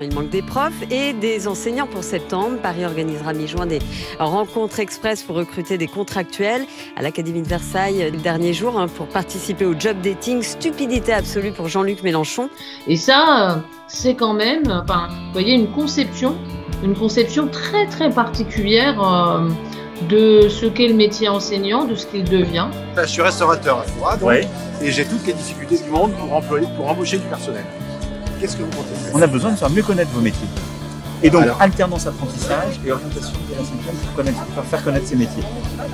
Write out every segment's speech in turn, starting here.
Il manque des profs et des enseignants pour septembre. Paris organisera mi-juin des rencontres express pour recruter des contractuels. À l'Académie de Versailles, le dernier jour, pour participer au job dating. Stupidité absolue pour Jean-Luc Mélenchon. Et ça, c'est quand même, vous voyez, une conception très très particulière de ce qu'est le métier enseignant, de ce qu'il devient. Je suis restaurateur à Fourade, et j'ai toutes les difficultés du monde pour embaucher du personnel. Qu'est-ce que vous comptez faire? On a besoin de faire mieux connaître vos métiers. Et donc, alternance apprentissage et orientation de la 5e pour faire connaître ces métiers.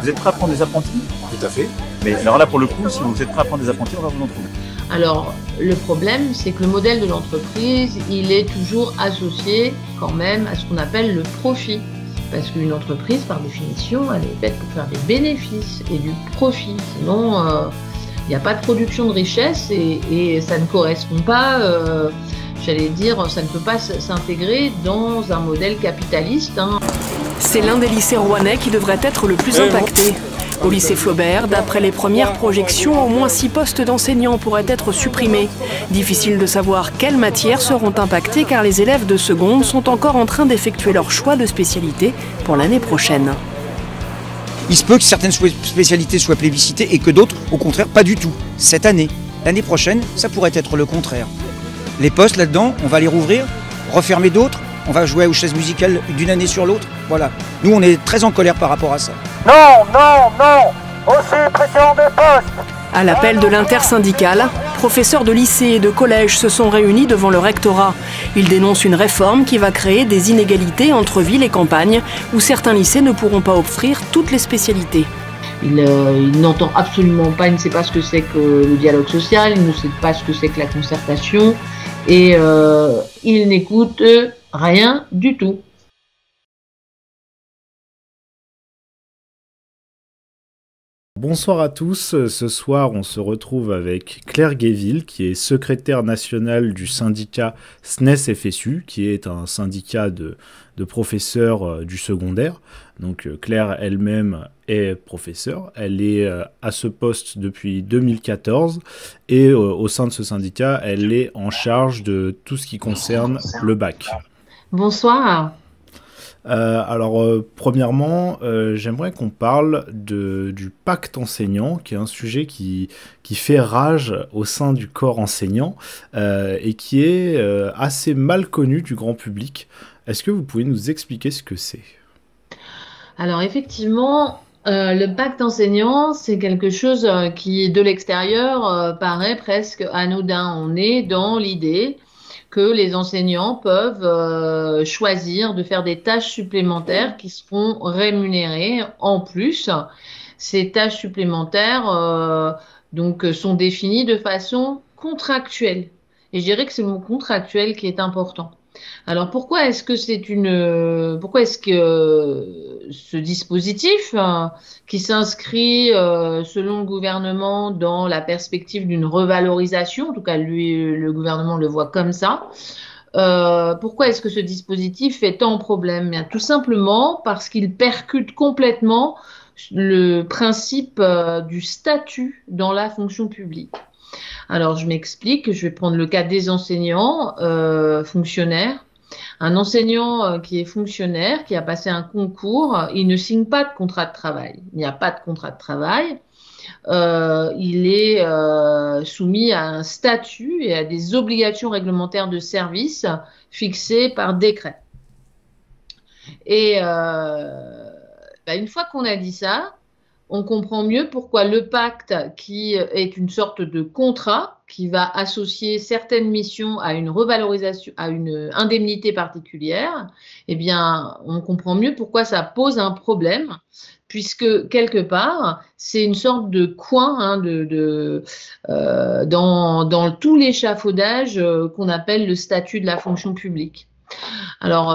Vous êtes prêts à prendre des apprentis? Tout à fait. Mais alors là, pour le coup, si vous êtes prêts à prendre des apprentis, on va vous en trouver. Alors, le problème, c'est que le modèle de l'entreprise, il est toujours associé quand même à ce qu'on appelle le profit. Parce qu'une entreprise, par définition, elle est faite pour faire des bénéfices et du profit. Sinon, il n'y a pas de production de richesse et ça ne correspond pas, j'allais dire, ça ne peut pas s'intégrer dans un modèle capitaliste. C'est l'un des lycées rouennais qui devrait être le plus impacté. Au lycée Flaubert, d'après les premières projections, au moins 6 postes d'enseignants pourraient être supprimés. Difficile de savoir quelles matières seront impactées car les élèves de seconde sont encore en train d'effectuer leur choix de spécialité pour l'année prochaine. Il se peut que certaines spécialités soient plébiscitées et que d'autres, au contraire, pas du tout. Cette année, l'année prochaine, ça pourrait être le contraire. Les postes là-dedans, on va les rouvrir, refermer d'autres, on va jouer aux chaises musicales d'une année sur l'autre. Voilà. Nous, on est très en colère par rapport à ça. Non, non, non! Aussi pression des postes! À l'appel de l'intersyndicale, professeurs de lycée et de collège se sont réunis devant le rectorat. Ils dénoncent une réforme qui va créer des inégalités entre villes et campagnes, où certains lycées ne pourront pas offrir toutes les spécialités. Il n'entend absolument pas, il ne sait pas ce que c'est que le dialogue social, il ne sait pas ce que c'est que la concertation, et il n'écoute rien du tout. Bonsoir à tous, ce soir on se retrouve avec Claire Guéville qui est secrétaire nationale du syndicat SNES-FSU qui est un syndicat de professeurs du secondaire. Donc Claire elle-même est professeure, elle est à ce poste depuis 2014 et au sein de ce syndicat elle est en charge de tout ce qui concerne le bac. Bonsoir. Premièrement, j'aimerais qu'on parle du pacte enseignant, qui est un sujet qui fait rage au sein du corps enseignant et qui est assez mal connu du grand public. Est-ce que vous pouvez nous expliquer ce que c'est? Alors effectivement, le pacte enseignant, c'est quelque chose qui, de l'extérieur, paraît presque anodin. On est dans l'idée que les enseignants peuvent choisir de faire des tâches supplémentaires qui seront rémunérées en plus. Ces tâches supplémentaires sont définies de façon contractuelle. Et je dirais que c'est le mot contractuel qui est important. Alors pourquoi est-ce que ce dispositif qui s'inscrit selon le gouvernement dans la perspective d'une revalorisation, en tout cas lui le gouvernement le voit comme ça, pourquoi est-ce que ce dispositif est tant problème? Bien, tout simplement parce qu'il percute complètement le principe du statut dans la fonction publique. Alors, je m'explique, je vais prendre le cas des enseignants fonctionnaires. Un enseignant qui est fonctionnaire, qui a passé un concours, il ne signe pas de contrat de travail. Il n'y a pas de contrat de travail. Il est soumis à un statut et à des obligations réglementaires de service fixées par décret. Et une fois qu'on a dit ça, on comprend mieux pourquoi le pacte, qui est une sorte de contrat qui va associer certaines missions à une revalorisation, à une indemnité particulière, eh bien, on comprend mieux pourquoi ça pose un problème, puisque quelque part, c'est une sorte de coin dans tout l'échafaudage qu'on appelle le statut de la fonction publique. Alors,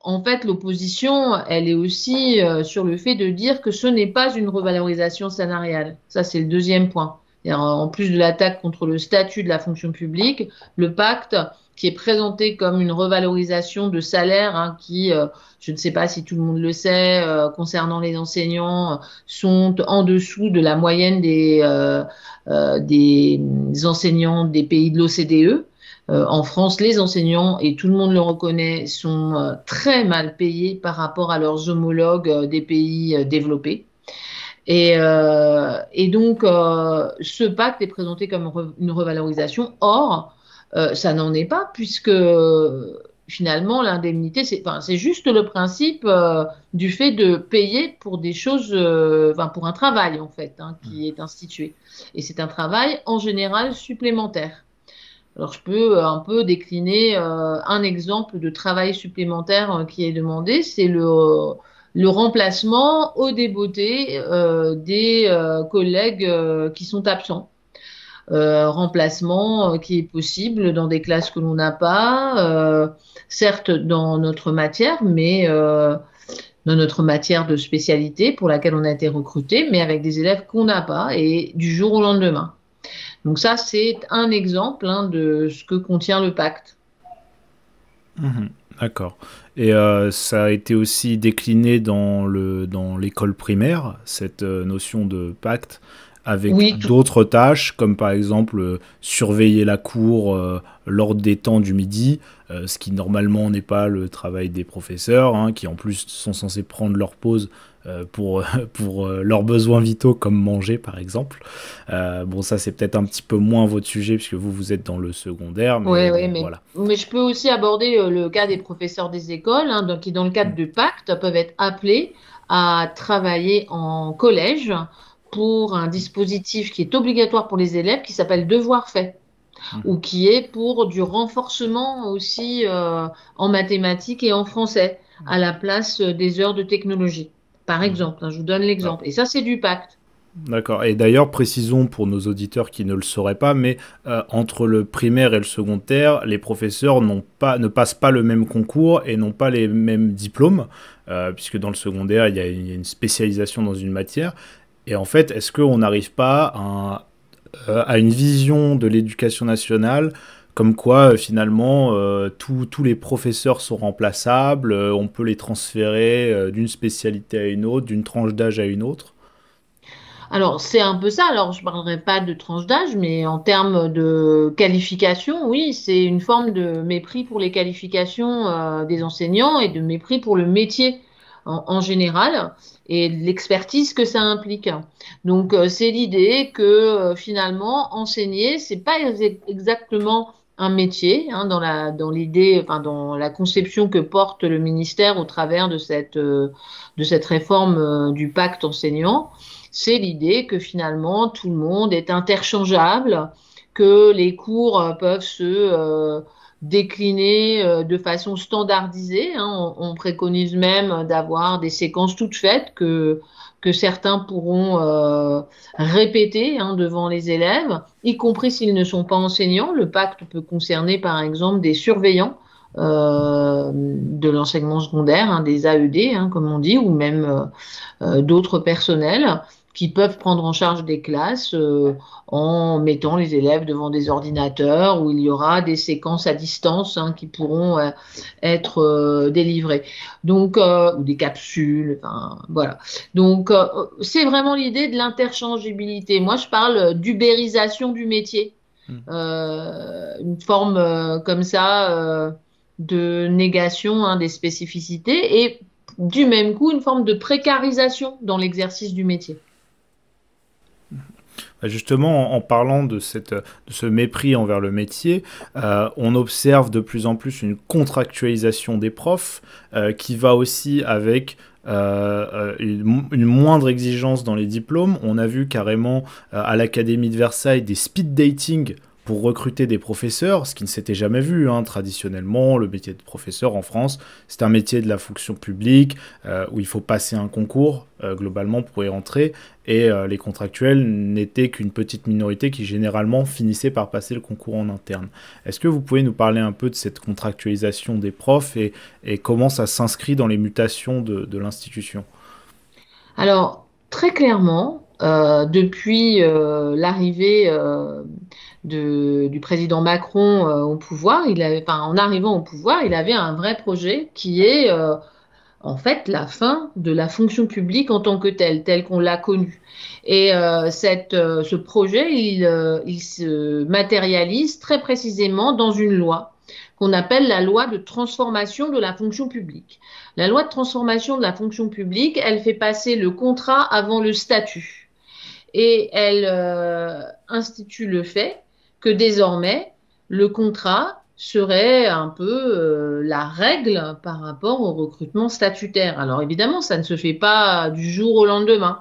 en fait, l'opposition, elle est aussi sur le fait de dire que ce n'est pas une revalorisation salariale. Ça, c'est le deuxième point. En plus de l'attaque contre le statut de la fonction publique, le pacte qui est présenté comme une revalorisation de salaire, qui, je ne sais pas si tout le monde le sait, concernant les enseignants, sont en dessous de la moyenne des enseignants des pays de l'OCDE. En France, les enseignants, et tout le monde le reconnaît, sont très mal payés par rapport à leurs homologues des pays développés. Et donc, ce pacte est présenté comme une revalorisation. Or, ça n'en est pas, puisque finalement, l'indemnité, c'est juste le principe du fait de payer pour des choses, pour un travail, en fait, qui est institué. Et c'est un travail, en général, supplémentaire. Alors, je peux un peu décliner un exemple de travail supplémentaire qui est demandé, c'est le remplacement au débotté des collègues qui sont absents. Remplacement qui est possible dans des classes que l'on n'a pas, certes dans notre matière, mais dans notre matière de spécialité pour laquelle on a été recruté, mais avec des élèves qu'on n'a pas et du jour au lendemain. Donc ça, c'est un exemple de ce que contient le pacte. D'accord. Et ça a été aussi décliné dans l'école primaire, cette notion de pacte, avec d'autres tâches, comme par exemple surveiller la cour lors des temps du midi, ce qui normalement n'est pas le travail des professeurs, qui en plus sont censés prendre leur pause pour leurs besoins vitaux, comme manger par exemple. Bon, ça c'est peut-être un petit peu moins votre sujet, puisque vous êtes dans le secondaire. Mais, voilà. Mais je peux aussi aborder le cas des professeurs des écoles, qui dans le cadre du pacte peuvent être appelés à travailler en collège pour un dispositif qui est obligatoire pour les élèves, qui s'appelle Devoir fait, ou qui est pour du renforcement aussi en mathématiques et en français, à la place des heures de technologie, par exemple. Je vous donne l'exemple. Et ça, c'est du pacte. D'accord. Et d'ailleurs, précisons pour nos auditeurs qui ne le sauraient pas, mais entre le primaire et le secondaire, les professeurs ne passent pas le même concours et n'ont pas les mêmes diplômes, puisque dans le secondaire, il y a une spécialisation dans une matière. Et en fait, est-ce qu'on n'arrive pas à une vision de l'éducation nationale comme quoi, finalement, tous les professeurs sont remplaçables, on peut les transférer d'une spécialité à une autre, d'une tranche d'âge à une autre? Alors, c'est un peu ça. Alors, je ne parlerai pas de tranche d'âge, mais en termes de qualification, oui, c'est une forme de mépris pour les qualifications des enseignants et de mépris pour le métier en général et l'expertise que ça implique. Donc, c'est l'idée que finalement, enseigner, c'est pas exactement un métier dans l'idée, dans la conception que porte le ministère au travers de cette réforme du pacte enseignant. C'est l'idée que finalement tout le monde est interchangeable, que les cours peuvent se décliner de façon standardisée. On préconise même d'avoir des séquences toutes faites que certains pourront répéter devant les élèves, y compris s'ils ne sont pas enseignants. Le pacte peut concerner par exemple des surveillants de l'enseignement secondaire, des AED, comme on dit, ou même d'autres personnels qui peuvent prendre en charge des classes en mettant les élèves devant des ordinateurs où il y aura des séquences à distance qui pourront être délivrées. Donc, ou des capsules, voilà. Donc, c'est vraiment l'idée de l'interchangeabilité. Moi, je parle d'ubérisation du métier. Une forme comme ça de négation des spécificités et du même coup une forme de précarisation dans l'exercice du métier. Justement, en parlant de ce mépris envers le métier, on observe de plus en plus une contractualisation des profs qui va aussi avec une moindre exigence dans les diplômes. On a vu carrément à l'Académie de Versailles des speed dating pour recruter des professeurs, ce qui ne s'était jamais vu. Traditionnellement, le métier de professeur en France, c'est un métier de la fonction publique où il faut passer un concours globalement pour y rentrer, et les contractuels n'étaient qu'une petite minorité qui généralement finissait par passer le concours en interne. Est-ce que vous pouvez nous parler un peu de cette contractualisation des profs et comment ça s'inscrit dans les mutations de l'institution? Alors, très clairement, depuis l'arrivée du président Macron au pouvoir, en arrivant au pouvoir, il avait un vrai projet qui est en fait la fin de la fonction publique en tant que telle qu'on l'a connue. Et ce projet, il se matérialise très précisément dans une loi qu'on appelle la loi de transformation de la fonction publique. La loi de transformation de la fonction publique, elle fait passer le contrat avant le statut. Et elle institue le fait que désormais, le contrat serait un peu la règle par rapport au recrutement statutaire. Alors évidemment, ça ne se fait pas du jour au lendemain,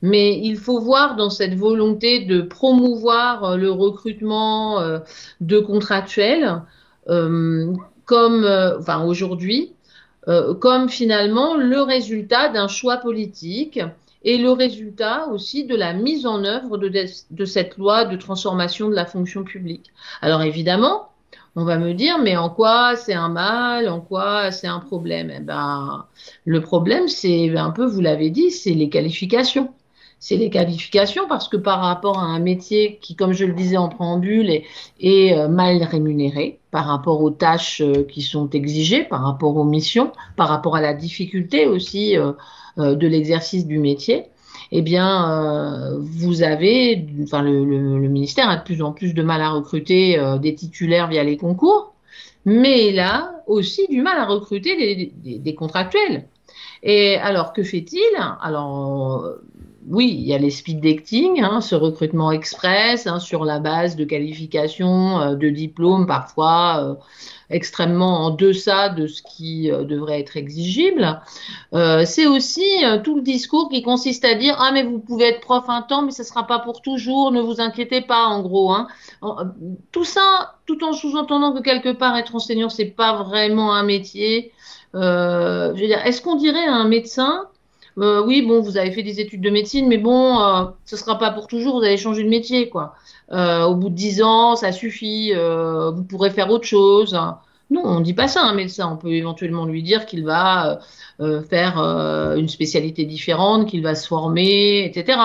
mais il faut voir dans cette volonté de promouvoir le recrutement de contractuels enfin aujourd'hui, comme finalement le résultat d'un choix politique et le résultat aussi de la mise en œuvre de cette loi de transformation de la fonction publique. Alors évidemment, on va me dire, mais en quoi c'est un mal, en quoi c'est un problème? Eh ben, le problème, c'est un peu, vous l'avez dit, c'est les qualifications. C'est les qualifications parce que par rapport à un métier qui, comme je le disais en préambule, est mal rémunéré par rapport aux tâches qui sont exigées, par rapport aux missions, par rapport à la difficulté aussi de l'exercice du métier, eh bien, vous avez, enfin, le ministère a de plus en plus de mal à recruter des titulaires via les concours, mais il a aussi du mal à recruter des contractuels. Et alors, que fait-il? Alors, oui, il y a les speed dating, ce recrutement express sur la base de qualifications, de diplômes parfois extrêmement en deçà de ce qui devrait être exigible. C'est aussi tout le discours qui consiste à dire « Ah, mais vous pouvez être prof un temps, mais ce ne sera pas pour toujours, ne vous inquiétez pas », en gros. Tout ça, tout en sous-entendant que quelque part, être enseignant, ce n'est pas vraiment un métier. Je veux dire, est-ce qu'on dirait à un médecin oui, bon, vous avez fait des études de médecine, mais bon, ce ne sera pas pour toujours, vous allez changer de métier, quoi. Au bout de 10 ans, ça suffit, vous pourrez faire autre chose. Non, on ne dit pas ça à un médecin. On peut éventuellement lui dire qu'il va faire une spécialité différente, qu'il va se former, etc.,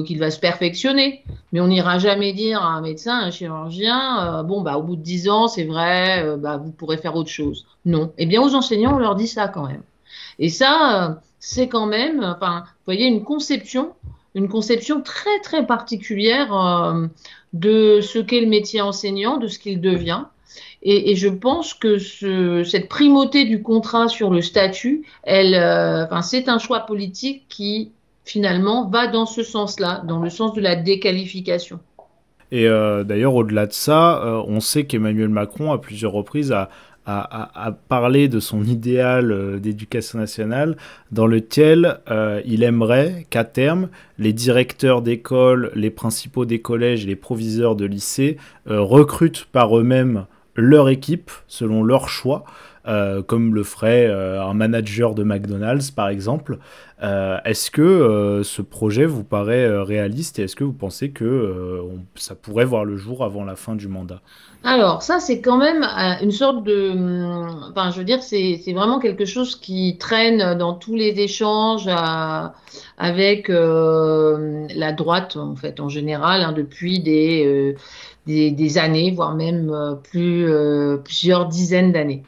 qu'il va se perfectionner. Mais on n'ira jamais dire à un médecin, à un chirurgien, bon, bah, au bout de 10 ans, c'est vrai, bah, vous pourrez faire autre chose. Non. Eh bien, aux enseignants, on leur dit ça quand même. Et ça, c'est quand même, enfin, vous voyez, une conception très, très particulière de ce qu'est le métier enseignant, de ce qu'il devient. Et je pense que cette primauté du contrat sur le statut, c'est un choix politique qui, finalement, va dans ce sens-là, dans le sens de la déqualification. Et d'ailleurs, au-delà de ça, on sait qu'Emmanuel Macron, à plusieurs reprises, a parlé de son idéal d'éducation nationale dans lequel il aimerait qu'à terme, les directeurs d'école, les principaux des collèges et les proviseurs de lycées recrutent par eux-mêmes leur équipe selon leur choix, comme le ferait un manager de McDonald's par exemple. Est-ce que ce projet vous paraît réaliste et est-ce que vous pensez que ça pourrait voir le jour avant la fin du mandat? Alors, ça, c'est quand même une sorte de... Enfin, je veux dire, c'est vraiment quelque chose qui traîne dans tous les échanges avec la droite, en fait, en général, depuis des années, voire même plusieurs dizaines d'années.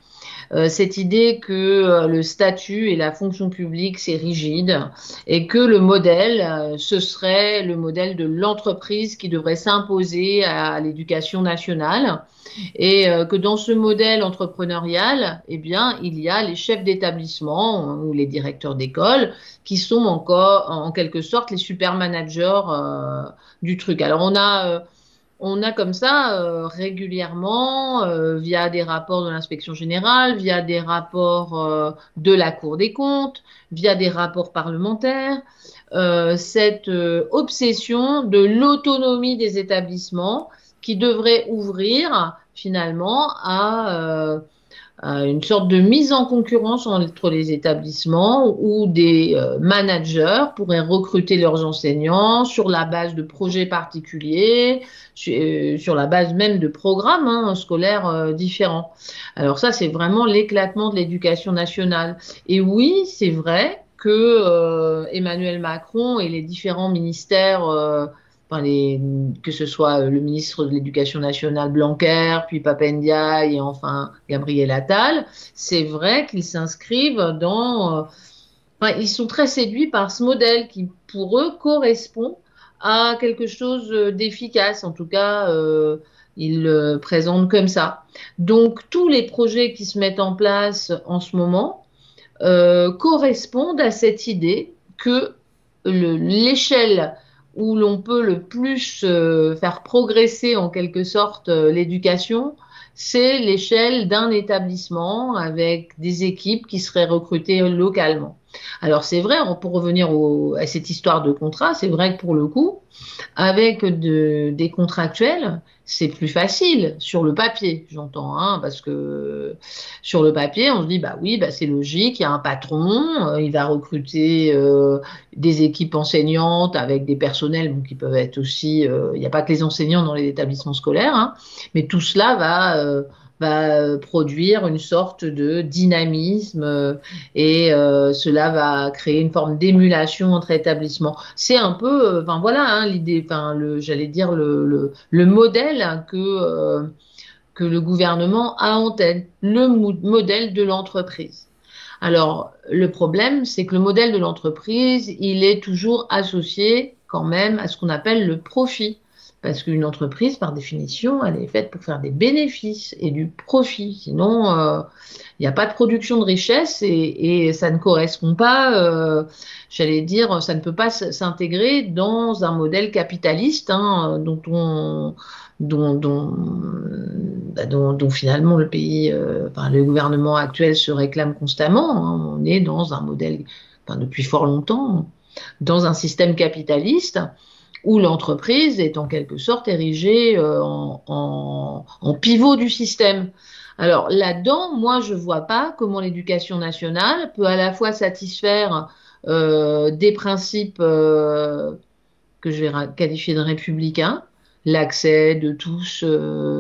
Cette idée que le statut et la fonction publique, c'est rigide et que le modèle, ce serait le modèle de l'entreprise qui devrait s'imposer à l'éducation nationale et que dans ce modèle entrepreneurial, eh bien, il y a les chefs d'établissement ou les directeurs d'école qui sont encore, en quelque sorte, les super managers du truc. Alors, on a comme ça régulièrement, via des rapports de l'inspection générale, via des rapports de la Cour des comptes, via des rapports parlementaires, cette obsession de l'autonomie des établissements qui devrait ouvrir finalement à une sorte de mise en concurrence entre les établissements où des managers pourraient recruter leurs enseignants sur la base de projets particuliers, sur la base même de programmes scolaires différents. Alors ça, c'est vraiment l'éclatement de l'éducation nationale. Et oui, c'est vrai que Emmanuel Macron et les différents ministères que ce soit le ministre de l'Éducation nationale Blanquer, puis Pape Ndiaye et enfin Gabriel Attal, c'est vrai qu'ils s'inscrivent dans... ils sont très séduits par ce modèle qui, pour eux, correspond à quelque chose d'efficace. En tout cas, ils le présentent comme ça. Donc, tous les projets qui se mettent en place en ce moment correspondent à cette idée que l'échelle où l'on peut le plus faire progresser en quelque sorte l'éducation, c'est l'échelle d'un établissement avec des équipes qui seraient recrutées localement. Alors c'est vrai, pour revenir à cette histoire de contrat, c'est vrai que pour le coup, avec des contractuels, c'est plus facile sur le papier, j'entends, hein, parce que sur le papier, on se dit, bah oui, bah c'est logique, il y a un patron, il va recruter des équipes enseignantes avec des personnels qui peuvent être aussi, il n'y a pas que les enseignants dans les établissements scolaires, hein, mais tout cela va produire une sorte de dynamisme et cela va créer une forme d'émulation entre établissements. C'est un peu, voilà, hein, l'idée, j'allais dire le modèle que le gouvernement a en tête, le modèle de l'entreprise. Alors, le problème, c'est que le modèle de l'entreprise, il est toujours associé quand même à ce qu'on appelle le profit. Parce qu'une entreprise, par définition, elle est faite pour faire des bénéfices et du profit. Sinon, il n'y a pas de production de richesse et ça ne correspond pas, j'allais dire, ça ne peut pas s'intégrer dans un modèle capitaliste hein, dont finalement le pays, le gouvernement actuel se réclame constamment. Hein. On est dans un modèle, depuis fort longtemps, dans un système capitaliste où l'entreprise est en quelque sorte érigée en pivot du système. Alors là-dedans, moi, je ne vois pas comment l'éducation nationale peut à la fois satisfaire des principes que je vais qualifier de républicains, l'accès de tous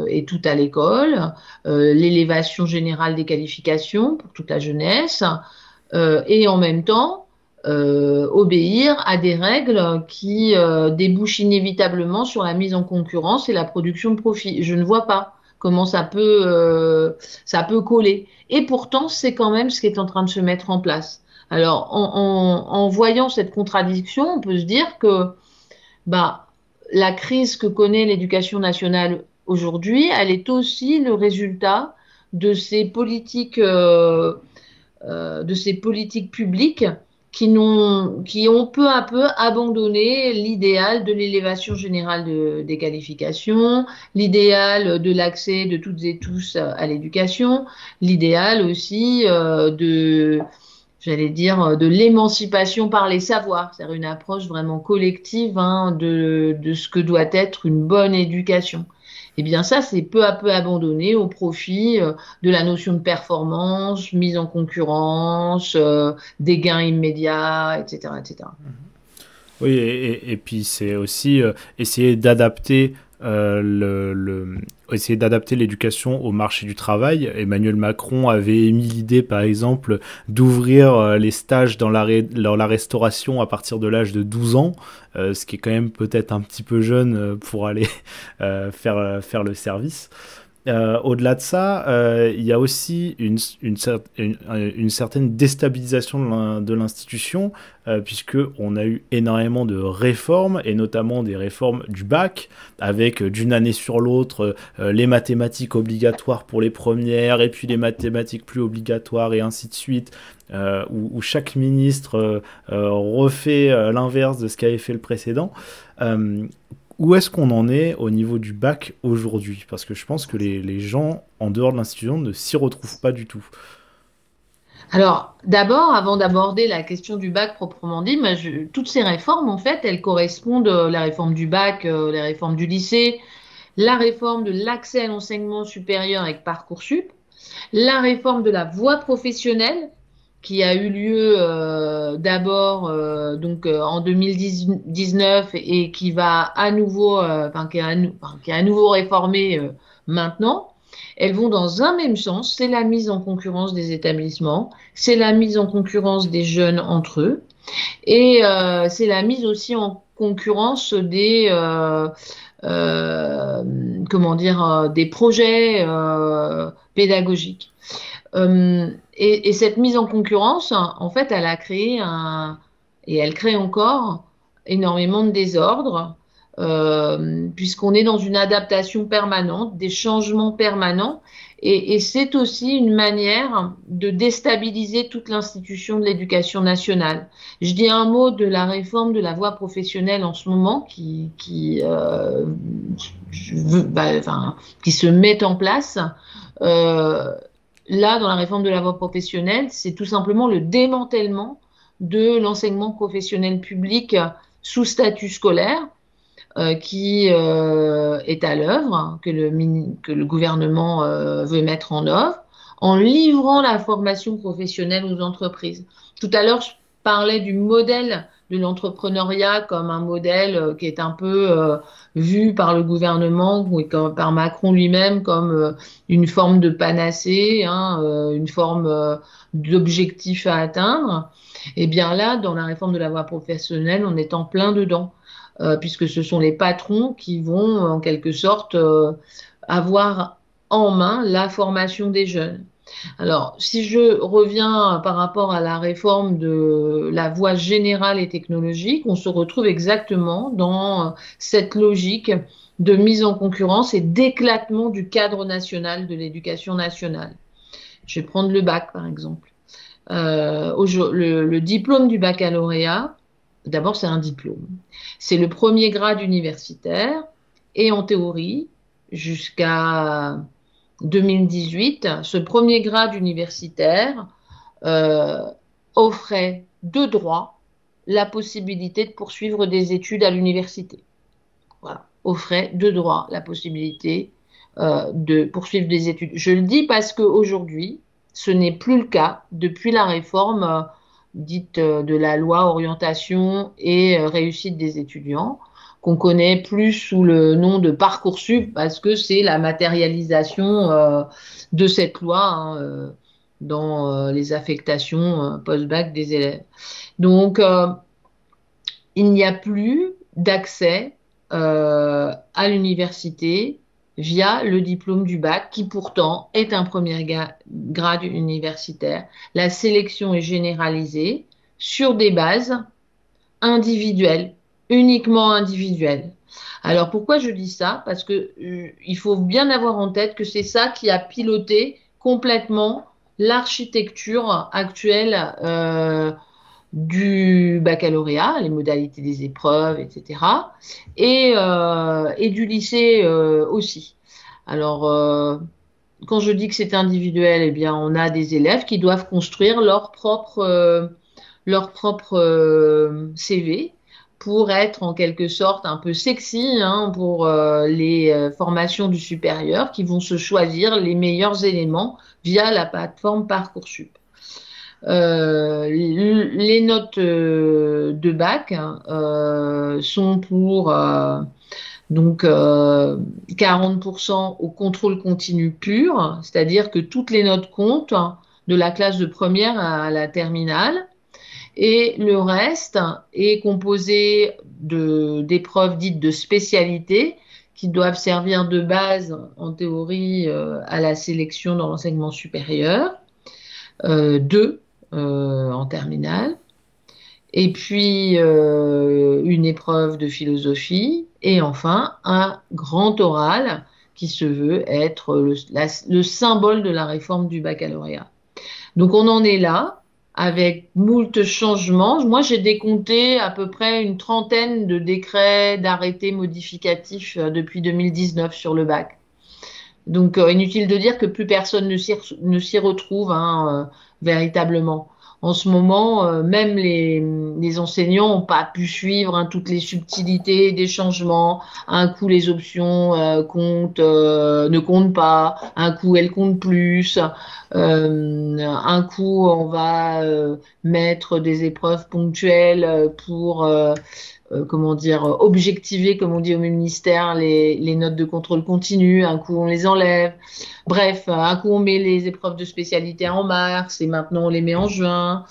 et toutes à l'école, l'élévation générale des qualifications pour toute la jeunesse, et en même temps, obéir à des règles qui débouchent inévitablement sur la mise en concurrence et la production de profit. Je ne vois pas comment ça peut coller. Et pourtant, c'est quand même ce qui est en train de se mettre en place. Alors, en voyant cette contradiction, on peut se dire que la crise que connaît l'éducation nationale aujourd'hui, elle est aussi le résultat de ces politiques publiques qui ont peu à peu abandonné l'idéal de l'élévation générale des qualifications, l'idéal de l'accès de toutes et tous à l'éducation, l'idéal aussi de l'émancipation par les savoirs, c'est-à-dire une approche vraiment collective hein, de ce que doit être une bonne éducation. Eh bien ça, c'est peu à peu abandonné au profit de la notion de performance, mise en concurrence, des gains immédiats, etc. etc. Oui, et puis c'est aussi essayer d'adapter essayer d'adapter l'éducation au marché du travail. Emmanuel Macron avait émis l'idée, par exemple, d'ouvrir les stages dans la restauration à partir de l'âge de 12 ans, ce qui est quand même peut-être un petit peu jeune pour aller faire le service. Au-delà de ça, il y a aussi une certaine déstabilisation de l'institution, puisqu'on a eu énormément de réformes, et notamment des réformes du bac, avec d'une année sur l'autre les mathématiques obligatoires pour les premières, et puis les mathématiques plus obligatoires, et ainsi de suite, où chaque ministre refait l'inverse de ce qu'avait fait le précédent. Où est-ce qu'on en est au niveau du bac aujourd'hui? Parce que je pense que les gens en dehors de l'institution ne s'y retrouvent pas du tout. Alors, d'abord, avant d'aborder la question du bac proprement dit, toutes ces réformes, en fait, elles correspondent, la réforme du bac, la réforme du lycée, la réforme de l'accès à l'enseignement supérieur avec Parcoursup, la réforme de la voie professionnelle, qui a eu lieu d'abord en 2019 et qui va à nouveau, qui est à nouveau réformée maintenant. Elles vont dans un même sens, c'est la mise en concurrence des établissements, c'est la mise en concurrence des jeunes entre eux, et c'est la mise aussi en concurrence des des projets pédagogiques. Et cette mise en concurrence, en fait, elle a créé et elle crée encore énormément de désordre, puisqu'on est dans une adaptation permanente, des changements permanents, et c'est aussi une manière de déstabiliser toute l'institution de l'éducation nationale. Je dis un mot de la réforme de la voie professionnelle en ce moment qui se met en place. Là, dans la réforme de la voie professionnelle, c'est tout simplement le démantèlement de l'enseignement professionnel public sous statut scolaire qui est à l'œuvre, que le gouvernement veut mettre en œuvre, en livrant la formation professionnelle aux entreprises. Tout à l'heure, je parlais du modèle de l'entrepreneuriat comme un modèle qui est un peu vu par le gouvernement et par Macron lui-même comme une forme de panacée, une forme d'objectif à atteindre. Et bien là, dans la réforme de la voie professionnelle, on est en plein dedans, puisque ce sont les patrons qui vont en quelque sorte avoir en main la formation des jeunes. Alors, si je reviens par rapport à la réforme de la voie générale et technologique, on se retrouve exactement dans cette logique de mise en concurrence et d'éclatement du cadre national de l'éducation nationale. Je vais prendre le bac, par exemple. Le diplôme du baccalauréat, d'abord, c'est un diplôme. C'est le premier grade universitaire et en théorie, jusqu'à 2018, ce premier grade universitaire offrait de droit la possibilité de poursuivre des études à l'université. Voilà, offrait de droit la possibilité de poursuivre des études. Je le dis parce qu'aujourd'hui, ce n'est plus le cas depuis la réforme dite de la loi orientation et réussite des étudiants, qu'on connaît plus sous le nom de Parcoursup, parce que c'est la matérialisation de cette loi dans les affectations post-bac des élèves. Donc, il n'y a plus d'accès à l'université via le diplôme du bac, qui pourtant est un premier grade universitaire. La sélection est généralisée sur des bases individuelles, uniquement individuelles. Alors pourquoi je dis ça? Parce que il faut bien avoir en tête que c'est ça qui a piloté complètement l'architecture actuelle du baccalauréat, les modalités des épreuves, etc. Et du lycée aussi. Alors, quand je dis que c'est individuel, eh bien, on a des élèves qui doivent construire leur propre CV pour être en quelque sorte un peu sexy pour les formations du supérieur, qui vont se choisir les meilleurs éléments via la plateforme Parcoursup. Les notes de bac sont pour 40% au contrôle continu pur, c'est-à-dire que toutes les notes comptent de la classe de première à la terminale, et le reste est composé d'épreuves dites de spécialité qui doivent servir de base en théorie à la sélection dans l'enseignement supérieur, en terminale, et puis une épreuve de philosophie, et enfin un grand oral qui se veut être le symbole de la réforme du baccalauréat. Donc on en est là, avec moult changements. Moi, j'ai décompté à peu près une trentaine de décrets, d'arrêtés modificatifs depuis 2019 sur le bac. Donc, inutile de dire que plus personne ne s'y retrouve véritablement. En ce moment, même les enseignants n'ont pas pu suivre toutes les subtilités des changements. Un coup, les options ne comptent pas. Un coup, elles comptent plus. Un coup, on va mettre des épreuves ponctuelles pour objectiver, comme on dit au ministère, les notes de contrôle continu. Un coup, on les enlève. Bref, un coup, on met les épreuves de spécialité en mars et maintenant, on les met en juin.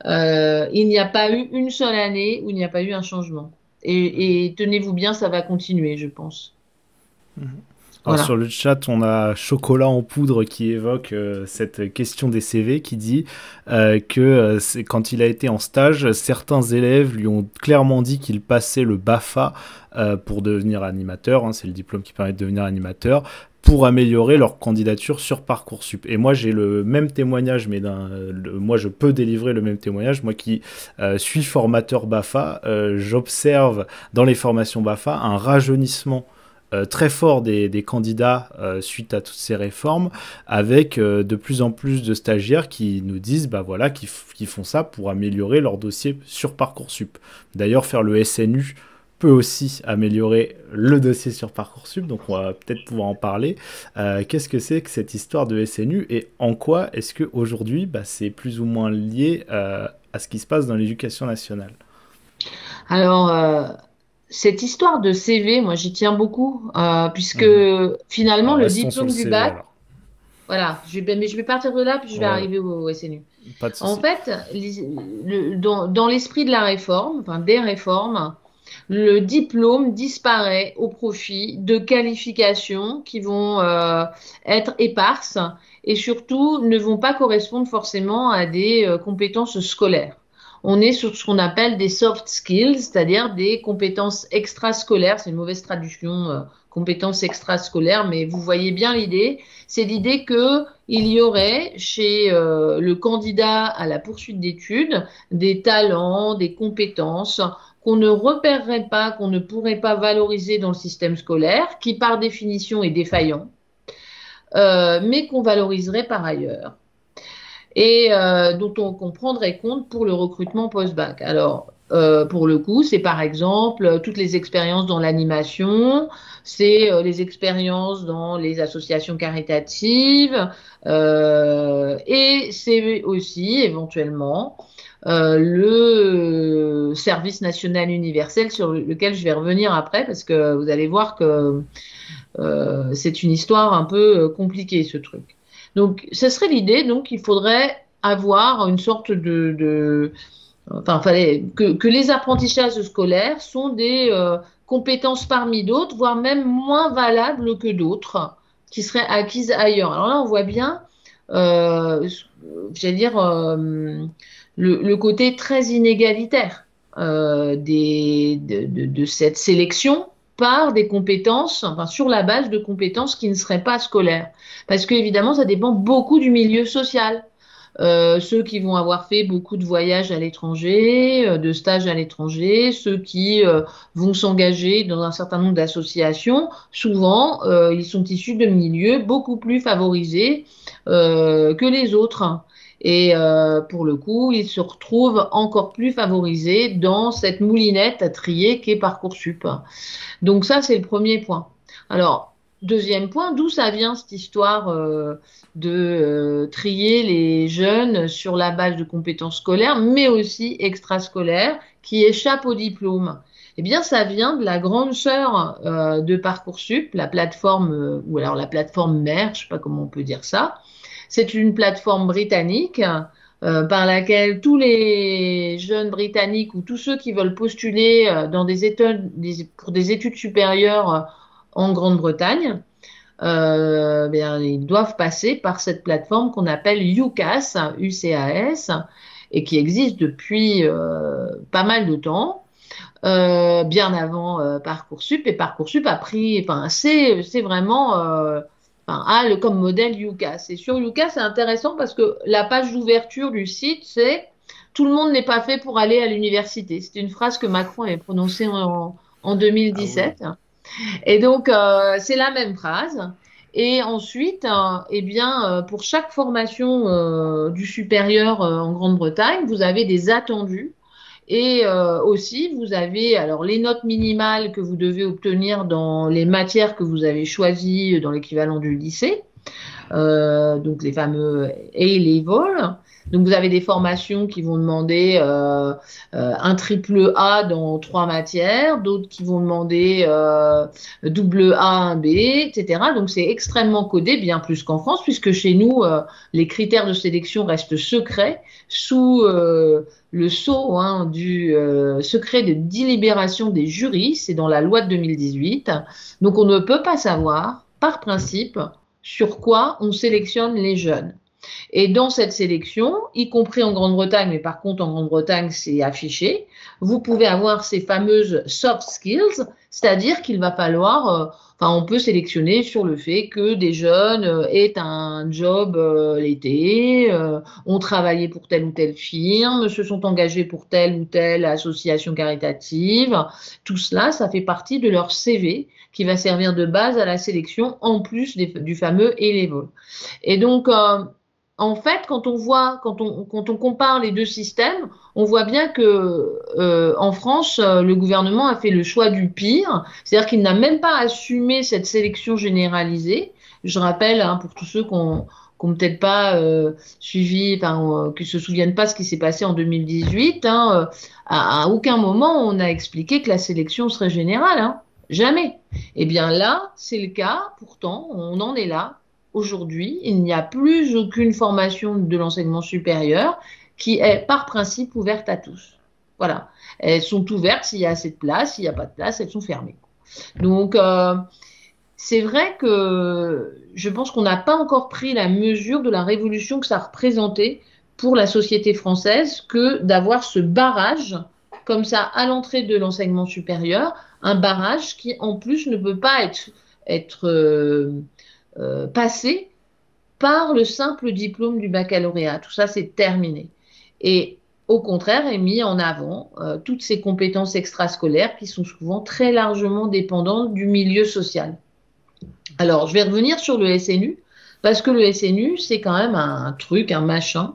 Il n'y a pas eu une seule année où il n'y a pas eu un changement. Et tenez-vous bien, ça va continuer, je pense. Alors Voilà. sur le chat, on a Chocolat en poudre qui évoque cette question des CV, qui dit que quand il a été en stage, certains élèves lui ont clairement dit qu'il passait le BAFA pour devenir animateur, hein, c'est le diplôme qui permet de devenir animateur, pour améliorer leur candidature sur Parcoursup. Et moi, j'ai le même témoignage, mais moi, je peux délivrer le même témoignage. Moi qui suis formateur BAFA, j'observe dans les formations BAFA un rajeunissement très fort des candidats suite à toutes ces réformes, avec de plus en plus de stagiaires qui nous disent voilà, qu'ils font ça pour améliorer leur dossier sur Parcoursup. D'ailleurs, faire le SNU peut aussi améliorer le dossier sur Parcoursup, donc on va peut-être pouvoir en parler. Qu'est-ce que c'est que cette histoire de SNU et en quoi est-ce qu'aujourd'hui c'est plus ou moins lié à ce qui se passe dans l'éducation nationale? Alors, cette histoire de CV, moi j'y tiens beaucoup, puisque finalement Alors, le restons sur le diplôme du CV bac, alors. voilà, mais je vais partir de là, puis je vais Ouais, arriver au SNU. pas de En souci. fait, dans l'esprit de la réforme, enfin des réformes, le diplôme disparaît au profit de qualifications qui vont être éparses et surtout ne vont pas correspondre forcément à des compétences scolaires. On est sur ce qu'on appelle des soft skills, c'est-à-dire des compétences extrascolaires. C'est une mauvaise traduction, compétences extrascolaires, mais vous voyez bien l'idée. C'est l'idée que il y aurait chez le candidat à la poursuite d'études des talents, des compétences qu'on ne repérerait pas, qu'on ne pourrait pas valoriser dans le système scolaire, qui par définition est défaillant, mais qu'on valoriserait par ailleurs et dont on prendrait compte pour le recrutement post-bac. Alors, pour le coup, c'est par exemple toutes les expériences dans l'animation, c'est les expériences dans les associations caritatives, et c'est aussi éventuellement le service national universel sur lequel je vais revenir après, parce que vous allez voir que c'est une histoire un peu compliquée, ce truc. Donc, ce serait l'idée, donc il faudrait avoir une sorte enfin, fallait que les apprentissages scolaires sont des compétences parmi d'autres, voire même moins valables que d'autres, qui seraient acquises ailleurs. Alors là, on voit bien, j'allais dire, le côté très inégalitaire de cette sélection par des compétences, enfin sur la base de compétences qui ne seraient pas scolaires. Parce que évidemment, ça dépend beaucoup du milieu social. Ceux qui vont avoir fait beaucoup de voyages à l'étranger, de stages à l'étranger, ceux qui vont s'engager dans un certain nombre d'associations, souvent, ils sont issus de milieux beaucoup plus favorisés que les autres. Et pour le coup, ils se retrouvent encore plus favorisés dans cette moulinette à trier qu'est Parcoursup. Donc ça, c'est le premier point. Alors, deuxième point, d'où ça vient cette histoire de trier les jeunes sur la base de compétences scolaires, mais aussi extrascolaires, qui échappent au diplôme? Eh bien, ça vient de la grande sœur de Parcoursup, la plateforme, ou alors la plateforme mère, je ne sais pas comment on peut dire ça. C'est une plateforme britannique par laquelle tous les jeunes britanniques ou tous ceux qui veulent postuler dans pour des études supérieures en Grande-Bretagne, bien, ils doivent passer par cette plateforme qu'on appelle UCAS, UCAS, et qui existe depuis pas mal de temps, bien avant Parcoursup. Et Parcoursup a pris, enfin, c'est vraiment comme modèle UCAS. Et sur UCAS, c'est intéressant parce que la page d'ouverture du site, c'est tout le monde n'est pas fait pour aller à l'université. C'est une phrase que Macron avait prononcée en 2017. Ah oui. Et donc, c'est la même phrase. Et ensuite, eh bien, pour chaque formation du supérieur en Grande-Bretagne, vous avez des attendus. Et aussi, vous avez alors les notes minimales que vous devez obtenir dans les matières que vous avez choisies dans l'équivalent du lycée. donc les fameux A-level. Donc vous avez des formations qui vont demander un triple A dans 3 matières, d'autres qui vont demander double A, 1B, etc. Donc c'est extrêmement codé, bien plus qu'en France, puisque chez nous, les critères de sélection restent secrets sous le sceau du secret de délibération des jurys, c'est dans la loi de 2018. Donc on ne peut pas savoir, par principe, sur quoi on sélectionne les jeunes. Et dans cette sélection, y compris en Grande-Bretagne, mais par contre en Grande-Bretagne c'est affiché, vous pouvez avoir ces fameuses soft skills, c'est-à-dire qu'il va falloir, on peut sélectionner sur le fait que des jeunes aient un job l'été, ont travaillé pour telle ou telle firme, se sont engagés pour telle ou telle association caritative. Tout cela, ça fait partie de leur CV qui va servir de base à la sélection en plus du fameux A-level. Et donc, en fait, quand on compare les deux systèmes, on voit bien que en France, le gouvernement a fait le choix du pire, c'est-à-dire qu'il n'a même pas assumé cette sélection généralisée. Je rappelle, pour tous ceux qui n'ont peut-être pas suivi, qui se souviennent pas ce qui s'est passé en 2018, à aucun moment on a expliqué que la sélection serait générale, jamais. Eh bien là, c'est le cas, pourtant, on en est là. Aujourd'hui, il n'y a plus aucune formation de l'enseignement supérieur qui est par principe ouverte à tous. Voilà. Elles sont ouvertes s'il y a assez de place, s'il n'y a pas de place, elles sont fermées. Donc, c'est vrai que je pense qu'on n'a pas encore pris la mesure de la révolution que ça représentait pour la société française que d'avoir ce barrage comme ça à l'entrée de l'enseignement supérieur, un barrage qui en plus ne peut pas être passé par le simple diplôme du baccalauréat. Tout ça, c'est terminé. Et au contraire, est mis en avant toutes ces compétences extrascolaires qui sont souvent très largement dépendantes du milieu social. Alors, je vais revenir sur le SNU, parce que le SNU, c'est quand même un truc, un machin,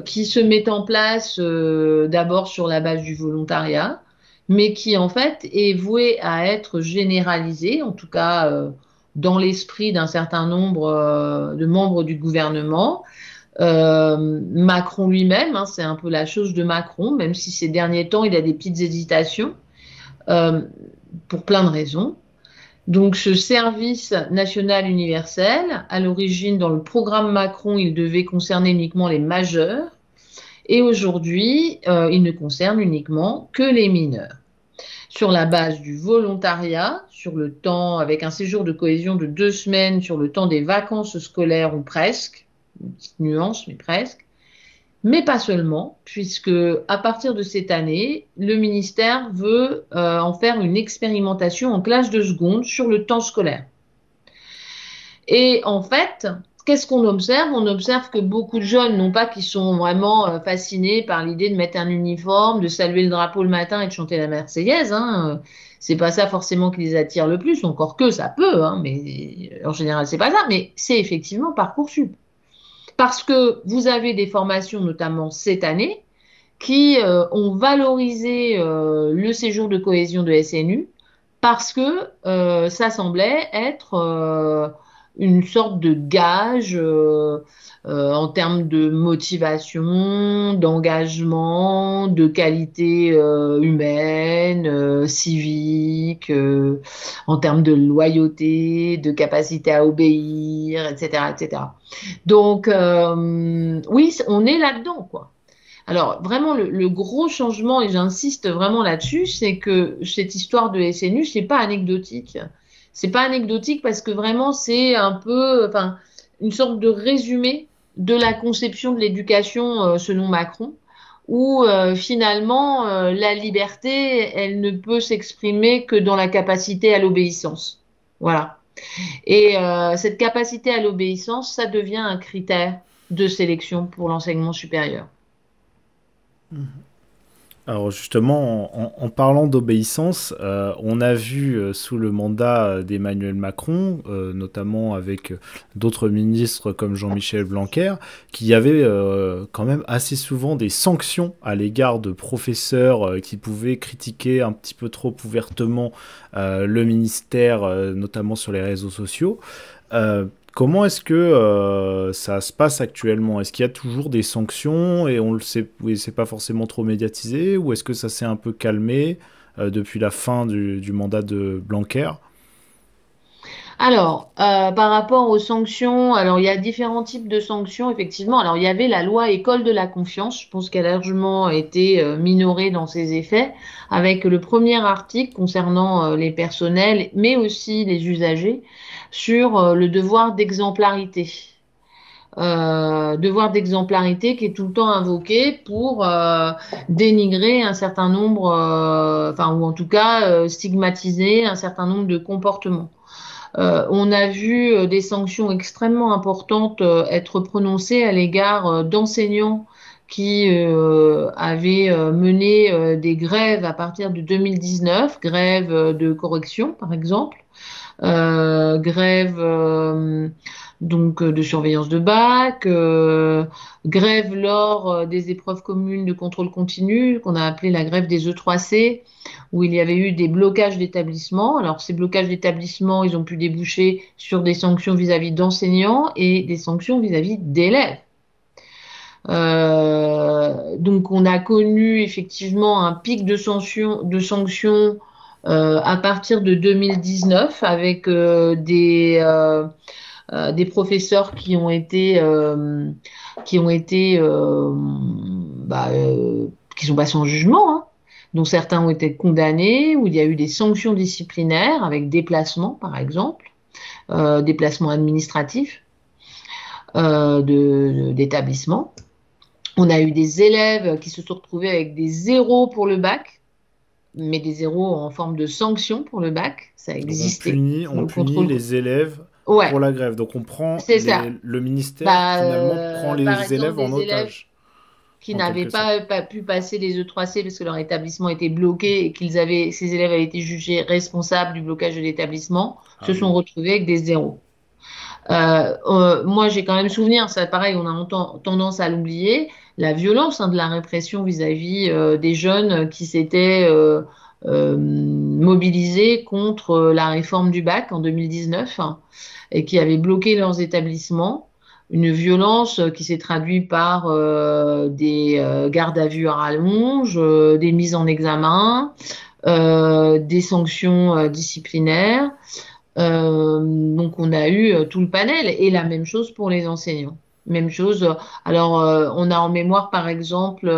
qui se met en place d'abord sur la base du volontariat, mais qui en fait est voué à être généralisé, en tout cas dans l'esprit d'un certain nombre de membres du gouvernement. Macron lui-même, c'est un peu la chose de Macron, même si ces derniers temps il a des petites hésitations pour plein de raisons. Donc ce service national universel, à l'origine dans le programme Macron, il devait concerner uniquement les majeurs et aujourd'hui il ne concerne uniquement que les mineurs. Sur la base du volontariat, sur le temps, avec un séjour de cohésion de 2 semaines sur le temps des vacances scolaires ou presque, une petite nuance mais presque, mais pas seulement, puisque à partir de cette année, le ministère veut en faire une expérimentation en classe de seconde sur le temps scolaire. Et en fait, qu'est-ce qu'on observe? On observe que beaucoup de jeunes, non pas qui sont vraiment fascinés par l'idée de mettre un uniforme, de saluer le drapeau le matin et de chanter la Marseillaise, c'est pas ça forcément qui les attire le plus, encore que ça peut, mais en général c'est pas ça, mais c'est effectivement Parcoursup. Parce que vous avez des formations, notamment cette année, qui ont valorisé le séjour de cohésion de SNU parce que ça semblait être une sorte de gage en termes de motivation, d'engagement, de qualité humaine, civique, en termes de loyauté, de capacité à obéir, etc., etc. Donc, oui, on est là-dedans, quoi. Alors, vraiment, le gros changement, et j'insiste vraiment là-dessus, c'est que cette histoire de SNU, c'est pas anecdotique. C'est pas anecdotique parce que vraiment, c'est un peu, une sorte de résumé de la conception de l'éducation selon Macron, où finalement, la liberté, elle ne peut s'exprimer que dans la capacité à l'obéissance. Voilà. Et cette capacité à l'obéissance, ça devient un critère de sélection pour l'enseignement supérieur. Alors justement, en parlant d'obéissance, on a vu sous le mandat d'Emmanuel Macron, notamment avec d'autres ministres comme Jean-Michel Blanquer, qu'il y avait quand même assez souvent des sanctions à l'égard de professeurs qui pouvaient critiquer un petit peu trop ouvertement le ministère, notamment sur les réseaux sociaux. Comment est-ce que ça se passe actuellement? Est-ce qu'il y a toujours des sanctions et on le sait, oui, c'est pas forcément trop médiatisé, ou est-ce que ça s'est un peu calmé depuis la fin du mandat de Blanquer? Alors, par rapport aux sanctions, alors il y a différents types de sanctions, effectivement. Alors, il y avait la loi École de la confiance, je pense qu'elle a largement été minorée dans ses effets, avec le premier article concernant les personnels, mais aussi les usagers, sur le devoir d'exemplarité. Devoir d'exemplarité qui est tout le temps invoqué pour dénigrer un certain nombre, enfin, ou en tout cas stigmatiser un certain nombre de comportements. On a vu des sanctions extrêmement importantes être prononcées à l'égard d'enseignants qui avaient mené des grèves à partir de 2019, grèves de correction par exemple, grève donc de surveillance de bac, grève lors des épreuves communes de contrôle continu qu'on a appelé la grève des E3C, où il y avait eu des blocages d'établissements. Alors ces blocages d'établissements, ils ont pu déboucher sur des sanctions vis-à-vis d'enseignants et des sanctions vis-à-vis d'élèves. Donc on a connu effectivement un pic de sanctions à partir de 2019 avec des professeurs qui sont passés en jugement, hein, dont certains ont été condamnés, où il y a eu des sanctions disciplinaires avec déplacement, par exemple, déplacement administratif d'établissement. On a eu des élèves qui se sont retrouvés avec des zéros pour le bac, mais des zéros en forme de sanction pour le bac, ça existait. On punit les élèves pour la grève. Donc on prend le ministère finalement prend les élèves en otage. Qui n'avaient pas pu passer les E3C parce que leur établissement était bloqué et ces élèves avaient été jugés responsables du blocage de l'établissement, se sont retrouvés avec des zéros. Moi, j'ai quand même souvenir, ça pareil, on a tendance à l'oublier, la violence de la répression vis-à-vis des jeunes qui s'étaient mobilisés contre la réforme du bac en 2019 et qui avaient bloqué leurs établissements. Une violence qui s'est traduite par des gardes à vue à rallonge, des mises en examen, des sanctions disciplinaires. Donc on a eu tout le panel et la même chose pour les enseignants. Même chose. Alors on a en mémoire par exemple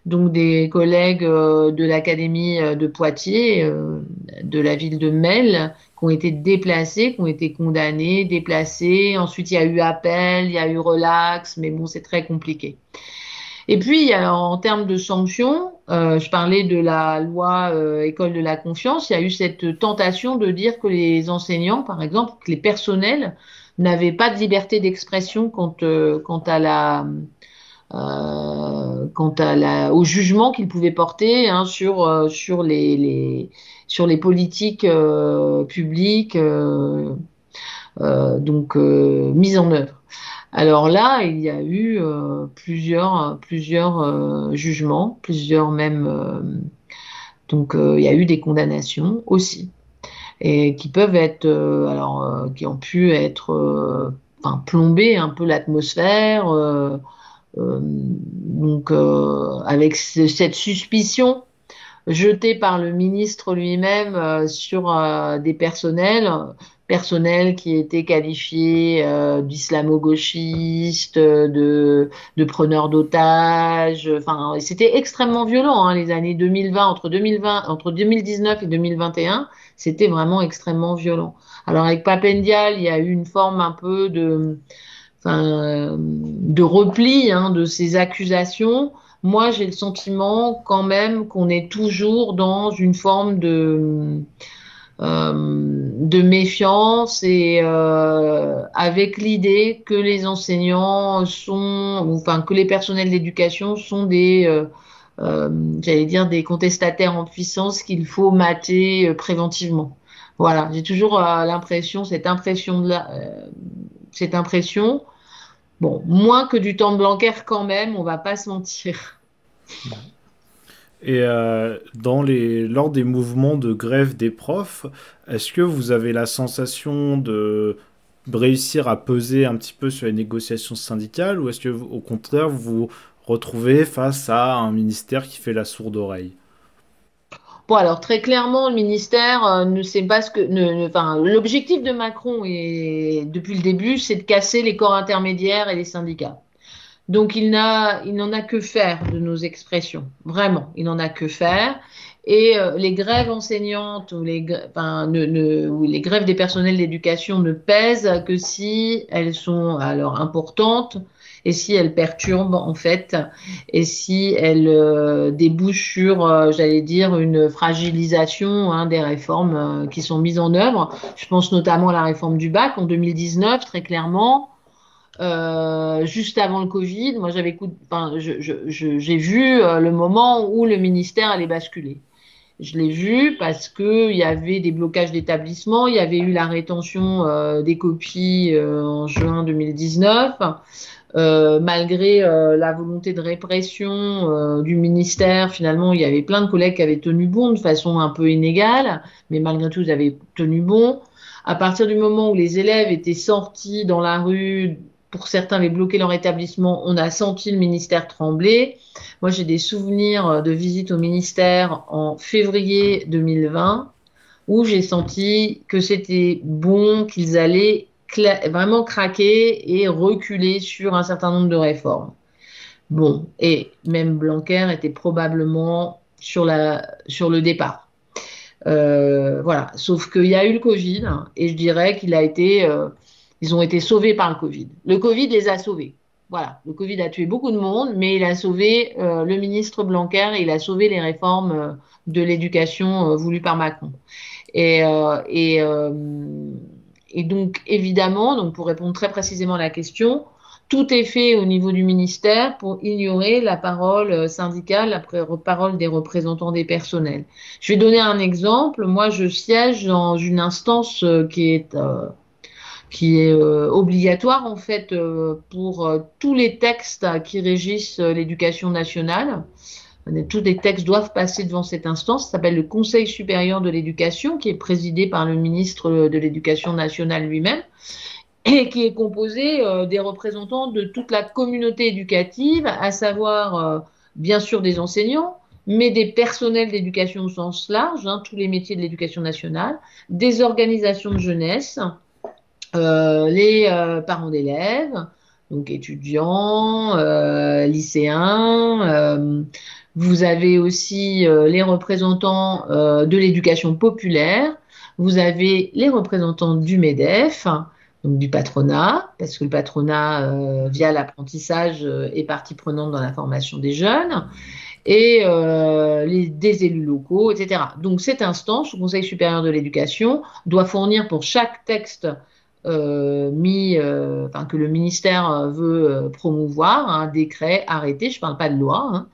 donc des collègues de l'académie de Poitiers, de la ville de Melle, qui ont été déplacés, qui ont été condamnés, déplacés. Ensuite il y a eu appel, il y a eu relax, mais bon c'est très compliqué. Et puis, alors, en termes de sanctions, je parlais de la loi École de la confiance. Il y a eu cette tentation de dire que les enseignants, par exemple, que les personnels n'avaient pas de liberté d'expression quant au jugement qu'ils pouvaient porter sur les politiques publiques mises en œuvre. Alors là, il y a eu plusieurs jugements, plusieurs même. Il y a eu des condamnations aussi, et qui peuvent être, qui ont pu être, plomber un peu l'atmosphère. Avec cette suspicion jetée par le ministre lui-même sur des personnels qui étaient qualifiés d'islamo-gauchistes, de preneurs d'otages. Enfin, c'était extrêmement violent, hein, les années 2020, entre 2019 et 2021, c'était vraiment extrêmement violent. Alors avec Pape Ndiaye, il y a eu une forme un peu de repli de ces accusations. Moi, j'ai le sentiment quand même qu'on est toujours dans une forme de méfiance et avec l'idée que les enseignants que les personnels d'éducation sont des des contestataires en puissance qu'il faut mater préventivement. Voilà, j'ai toujours cette impression. Bon, moins que du temps de Blanquer quand même, on va pas se mentir. Et lors des mouvements de grève des profs, est-ce que vous avez la sensation réussir à peser un petit peu sur les négociations syndicales, ou est-ce que, au contraire, vous vous retrouvez face à un ministère qui fait la sourde oreille? Bon, alors très clairement, le ministère ne sait pas ce que. Enfin, l'objectif de Macron, depuis le début, c'est de casser les corps intermédiaires et les syndicats. Donc, il n'en a que faire de nos expressions. Vraiment, il n'en a que faire. Et les grèves enseignantes ou les grèves des personnels d'éducation ne pèsent que si elles sont alors importantes et si elles perturbent en fait et si elles débouchent sur, j'allais dire, une fragilisation des réformes qui sont mises en œuvre. Je pense notamment à la réforme du bac en 2019, très clairement. Juste avant le Covid, moi j'ai vu le moment où le ministère allait basculer. Je l'ai vu parce que il y avait des blocages d'établissements, il y avait eu la rétention des copies en juin 2019. Malgré la volonté de répression du ministère, finalement, il y avait plein de collègues qui avaient tenu bon de façon un peu inégale, mais malgré tout, ils avaient tenu bon. À partir du moment où les élèves étaient sortis dans la rue, pour certains avaient bloqué leur établissement, on a senti le ministère trembler. Moi, j'ai des souvenirs de visites au ministère en février 2020 où j'ai senti que c'était bon, qu'ils allaient vraiment craquer et reculer sur un certain nombre de réformes. Bon, et même Blanquer était probablement sur le départ. Voilà, sauf qu'il y a eu le Covid et je dirais ils ont été sauvés par le Covid. Le Covid les a sauvés. Voilà, le Covid a tué beaucoup de monde, mais il a sauvé le ministre Blanquer et il a sauvé les réformes de l'éducation voulues par Macron. Et, euh, et, euh, et donc, évidemment, donc pour répondre très précisément à la question, tout est fait au niveau du ministère pour ignorer la parole syndicale, la parole des représentants des personnels. Je vais donner un exemple. Moi, je siège dans une instance qui est obligatoire en fait pour tous les textes qui régissent l'éducation nationale. Tous les textes doivent passer devant cette instance. Ça s'appelle le Conseil supérieur de l'éducation, qui est présidé par le ministre de l'Éducation nationale lui-même et qui est composé des représentants de toute la communauté éducative, à savoir bien sûr des enseignants, mais des personnels d'éducation au sens large, tous les métiers de l'éducation nationale, des organisations de jeunesse, les parents d'élèves, donc étudiants, lycéens. Vous avez aussi les représentants de l'éducation populaire. Vous avez les représentants du MEDEF, donc du patronat, parce que le patronat, via l'apprentissage, est partie prenante dans la formation des jeunes, et des élus locaux, etc. Donc cette instance, le Conseil supérieur de l'éducation, doit fournir pour chaque texte que le ministère veut promouvoir, un décret, arrêté, je ne parle pas de loi,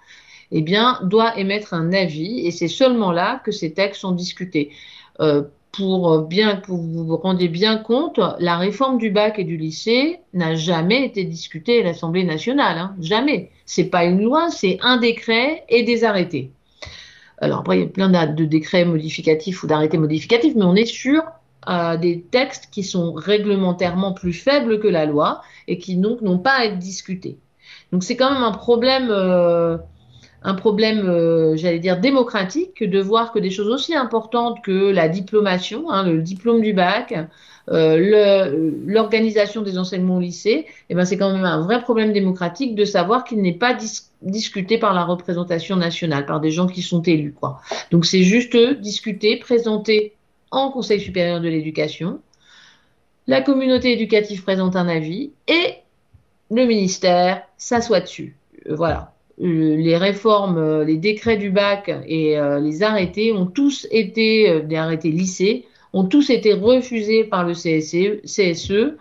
eh bien, doit émettre un avis, et c'est seulement là que ces textes sont discutés. Pour que vous vous rendiez bien compte, la réforme du bac et du lycée n'a jamais été discutée à l'Assemblée nationale, jamais. C'est pas une loi, c'est un décret et des arrêtés. Alors après, il y a plein de décrets modificatifs ou d'arrêtés modificatifs, mais on est sur des textes qui sont réglementairement plus faibles que la loi et qui donc n'ont pas à être discutés. Donc c'est quand même un problème, j'allais dire, démocratique, de voir que des choses aussi importantes que la diplomation, le diplôme du bac, l'organisation des enseignements au lycée, c'est quand même un vrai problème démocratique de savoir qu'il n'est pas discuté par la représentation nationale, par des gens qui sont élus, quoi. Donc c'est juste discuté, présenté en Conseil supérieur de l'éducation, la communauté éducative présente un avis et le ministère s'assoit dessus. Voilà. Les réformes, les décrets du bac et les arrêtés ont tous été, des arrêtés lycée, ont tous été refusés par le CSE,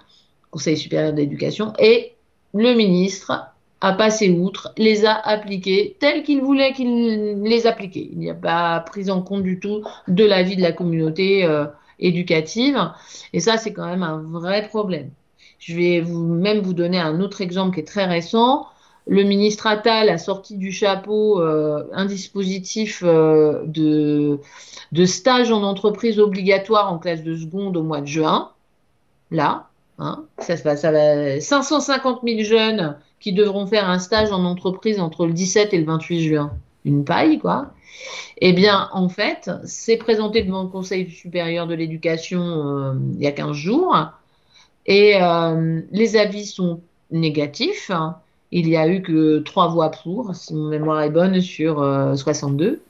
Conseil supérieur de l'éducation, et le ministre a passé outre, les a appliqués tels qu'il voulait qu'il les appliquait. Il n'y a pas pris en compte du tout de l'avis de la communauté éducative, et ça c'est quand même un vrai problème. Je vais vous donner un autre exemple qui est très récent. Le ministre Attal a sorti du chapeau un dispositif de stage en entreprise obligatoire en classe de seconde au mois de juin. Là, Hein. Ça va 550 000 jeunes qui devront faire un stage en entreprise entre le 17 et le 28 juin. Une paille, quoi. Eh bien, en fait, c'est présenté devant le Conseil supérieur de l'éducation il y a 15 jours. Et les avis sont négatifs. Il n'y a eu que 3 voix pour, si mon mémoire est bonne, sur 62.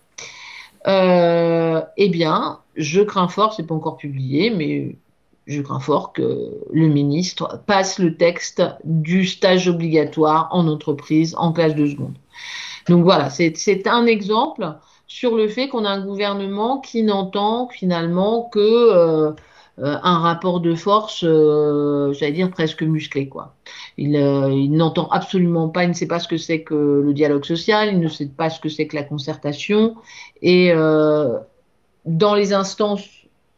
Eh bien, je crains fort, c'est pas encore publié, mais je crains fort que le ministre passe le texte du stage obligatoire en entreprise en classe de seconde. Donc voilà, c'est un exemple sur le fait qu'on a un gouvernement qui n'entend finalement que un rapport de force, j'allais dire presque musclé, quoi. Il n'entend absolument pas, il ne sait pas ce que c'est que le dialogue social, il ne sait pas ce que c'est que la concertation, et dans les instances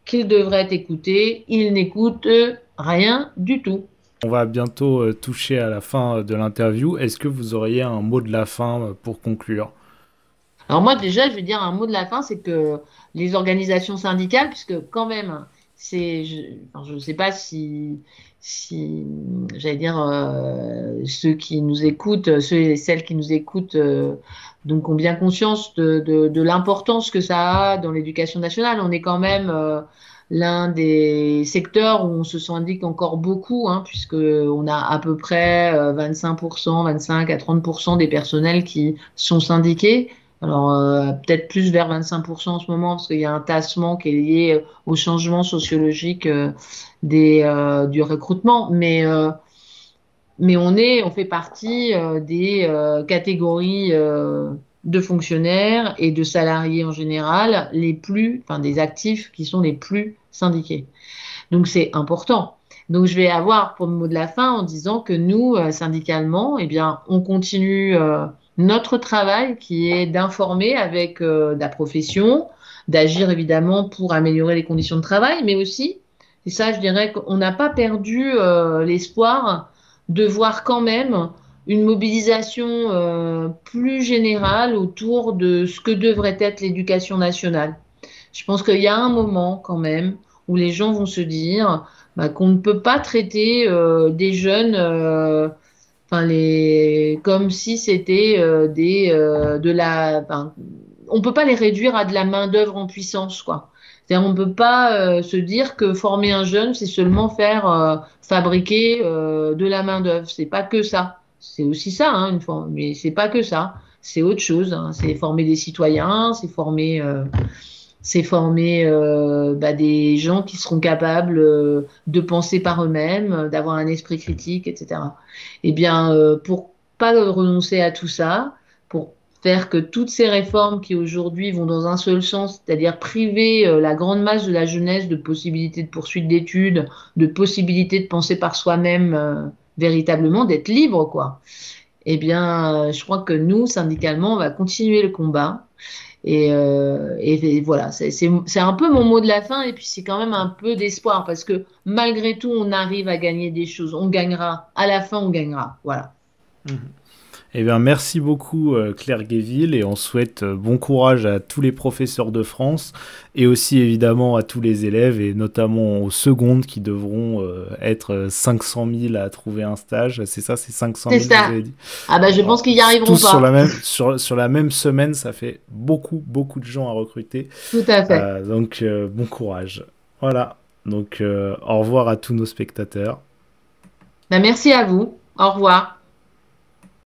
qu'il devrait écouter, il n'écoute rien du tout. On va bientôt toucher à la fin de l'interview. Est-ce que vous auriez un mot de la fin pour conclure? Alors moi déjà, je vais dire un mot de la fin, c'est que les organisations syndicales, puisque quand même, je ne sais pas si j'allais dire, ceux qui nous écoutent, ceux et celles qui nous écoutent, donc ont bien conscience de l'importance que ça a dans l'éducation nationale. On est quand même l'un des secteurs où on se syndique encore beaucoup, hein, puisque on a à peu près 25%, 25 à 30% des personnels qui sont syndiqués. Alors, peut-être plus vers 25% en ce moment, parce qu'il y a un tassement qui est lié au changement sociologique du recrutement. Mais on fait partie des catégories de fonctionnaires et de salariés en général, des actifs qui sont les plus syndiqués. Donc, c'est important. Donc, je vais avoir pour le mot de la fin en disant que nous, syndicalement, eh bien, on continue notre travail qui est d'informer avec la profession, d'agir évidemment pour améliorer les conditions de travail, mais aussi, et ça je dirais qu'on n'a pas perdu l'espoir de voir quand même une mobilisation plus générale autour de ce que devrait être l'éducation nationale. Je pense qu'il y a un moment quand même où les gens vont se dire qu'on ne peut pas traiter des jeunes comme si c'était on peut pas les réduire à de la main-d'œuvre en puissance, quoi. C'est-à-dire, on peut pas se dire que former un jeune, c'est seulement faire fabriquer de la main-d'œuvre. C'est pas que ça. C'est aussi ça, hein, une fois, mais c'est pas que ça. C'est autre chose, hein. C'est former des citoyens, c'est former des gens qui seront capables de penser par eux-mêmes, d'avoir un esprit critique, etc. Eh bien, pour pas renoncer à tout ça, pour faire que toutes ces réformes qui aujourd'hui vont dans un seul sens, c'est-à-dire priver la grande masse de la jeunesse de possibilités de poursuite d'études, de possibilités de penser par soi-même véritablement, d'être libre, quoi. Eh bien, je crois que nous, syndicalement, on va continuer le combat. Et voilà, c'est un peu mon mot de la fin, et puis c'est quand même un peu d'espoir, parce que malgré tout, on arrive à gagner des choses. On gagnera. À la fin, on gagnera. Voilà. Eh bien, merci beaucoup Claire Guéville, et on souhaite bon courage à tous les professeurs de France, et aussi évidemment à tous les élèves, et notamment aux secondes qui devront être 500 000 à trouver un stage. C'est ça, c'est 500 000 c'est ça. Vous avez dit. Ah bah je pense qu'ils y arriveront tous pas. Sur la même semaine, ça fait beaucoup de gens à recruter. Tout à fait. Donc bon courage. Voilà, donc au revoir à tous nos spectateurs. Bah, merci à vous. Au revoir.